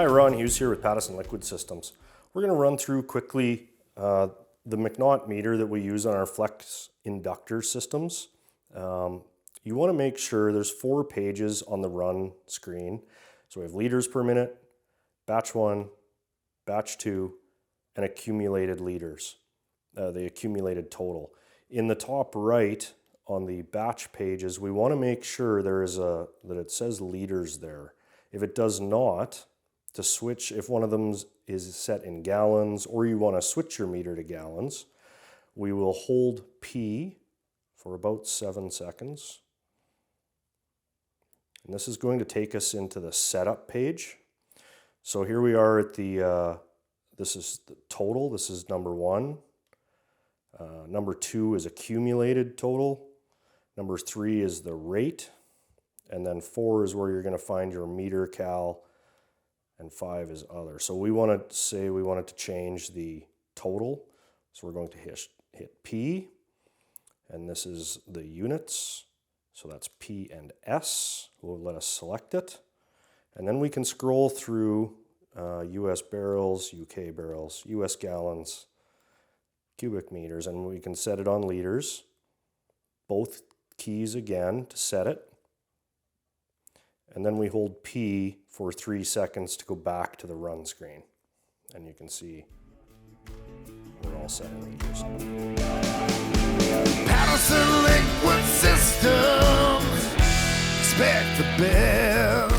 Hi, Ron Hughes here with Pattison Liquid Systems. We're going to run through quickly the Macnaught meter that we use on our flex inductor systems. You want to make sure there's 4 pages on the run screen. So we have liters per minute, batch 1, batch 2, and accumulated liters, the accumulated total. In the top right on the batch pages, we want to make sure that it says liters there. If it does not, to switch, if one of them is set in gallons or you want to switch your meter to gallons, we will hold P for about 7 seconds. And this is going to take us into the setup page. So here we are at this is the total, this is number 1. Number 2 is accumulated total. Number 3 is the rate. And then 4 is where you're going to find your meter cal, and 5 is other. So we want to say we want it to change the total. So we're going to hit P, and this is the units. So that's P and S. Will let us select it. And then we can scroll through US barrels, UK barrels, US gallons, cubic meters, and we can set it on liters. Both keys again to set it. And then we hold P for 3 seconds to go back to the run screen. And you can see we're all set in liters. Pattison Liquid Systems, expect the best.